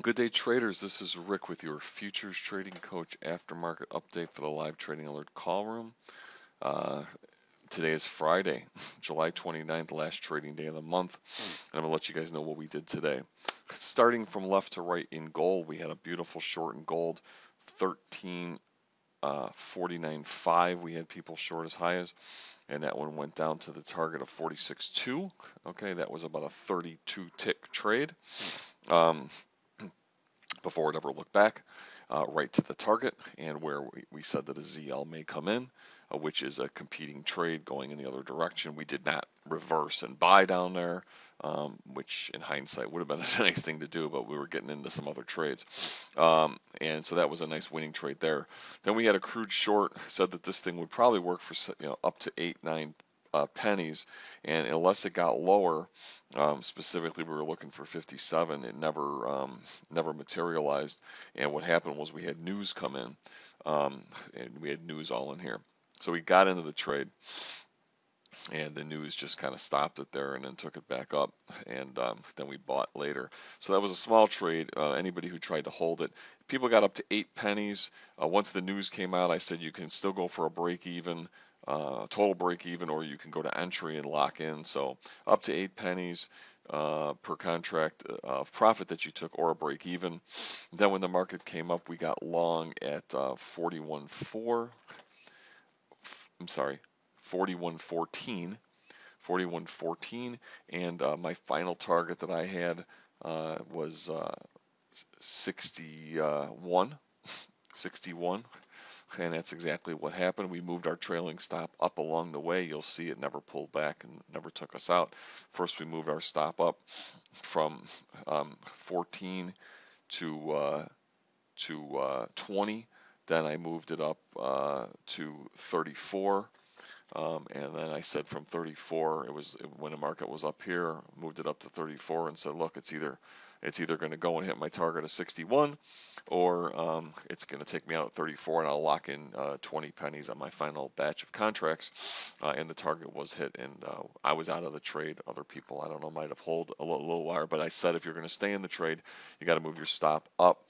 Good day, traders. This is Rick with your Futures Trading Coach aftermarket update for the live trading alert call room. Uh, Today is Friday, July 29th, last trading day of the month, and I'm going to let you guys know what we did today. Starting from left to right in gold, we had a beautiful short in gold, 13.49.5. We had people short as high as, and that one went down to the target of 46.2. Okay, that was about a 32 tick trade. Before it ever looked back, right to the target, and where we said that a ZL may come in, which is a competing trade going in the other direction. We did not reverse and buy down there, which in hindsight would have been a nice thing to do, but we were getting into some other trades. And so that was a nice winning trade there. Then we had a crude short, said that this thing would probably work for up to 8-9 pennies, and unless it got lower, specifically we were looking for 57, it never materialized. And what happened was we had news come in, and we had news all in here. So we got into the trade, and the news just kind of stopped it there and then took it back up, and then we bought later. So that was a small trade. Anybody who tried to hold it, people got up to 8 pennies. Once the news came out, I said you can still go for a break even, total break even, or you can go to entry and lock in. So up to 8 pennies per contract of profit that you took, or a break even. Then when the market came up, we got long at 41.4. I'm sorry, 41.14. 41.14, and my final target that I had was 61, 61, and that's exactly what happened. We moved our trailing stop up along the way. You'll see it never pulled back and never took us out. First, we moved our stop up from 14 to 20. Then I moved it up to 34. And then I said from 34, it was when the market was up here, moved it up to 34 and said, look, it's either going to go and hit my target of 61, or it's going to take me out at 34, and I'll lock in 20 pennies on my final batch of contracts. And the target was hit, and I was out of the trade. Other people, I don't know, might have held a little while, but I said if you're going to stay in the trade, you got to move your stop up.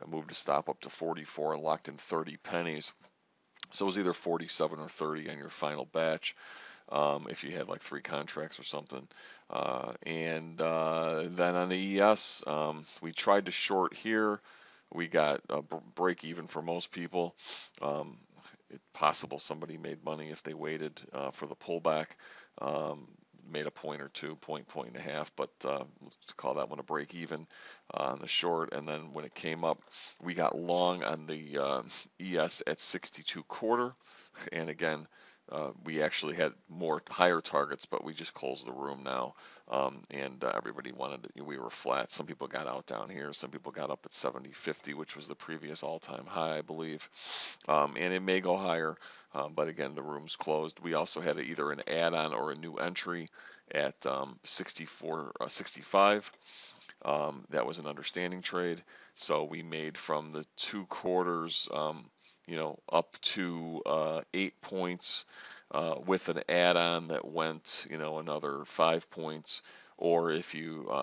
I moved the stop up to 44 and locked in 30 pennies. So it was either 47 or 30 on your final batch, if you had like 3 contracts or something. And then on the ES, we tried to short here. We got a break even for most people. It's possible somebody made money if they waited for the pullback. Made a point or two, point and a half, but let's call that one a break even on the short. And then when it came up, we got long on the ES at 62.25, and again, we actually had more higher targets, but we just closed the room now, and everybody wanted it. We were flat. Some people got out down here. Some people got up at 70.50, which was the previous all-time high, I believe, and it may go higher, but again, the room's closed. We also had either an add-on or a new entry at 64.65. That was an understanding trade, so we made from the 2 quarters, up to 8 points, with an add-on that went, another 5 points. Or if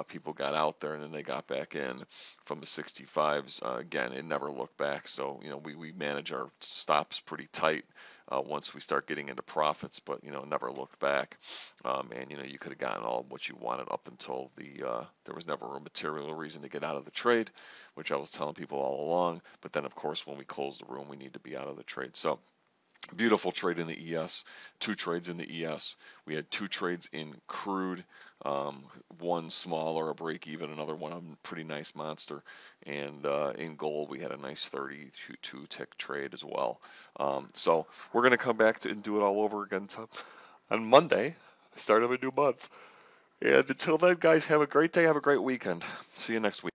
people got out there and then they got back in from the 65s, again, it never looked back. So we manage our stops pretty tight once we start getting into profits, but never looked back. And you could have gotten all what you wanted up until there was never a material reason to get out of the trade, which I was telling people all along. But then, of course, when we close the room, we need to be out of the trade. So beautiful trade in the ES, 2 trades in the ES. We had 2 trades in crude, one smaller, a break even, another one a pretty nice monster. And in gold, we had a nice 32 tick trade as well. So we're going to come back and do it all over again on Monday, start of a new month. And until then, guys, have a great day, have a great weekend. See you next week.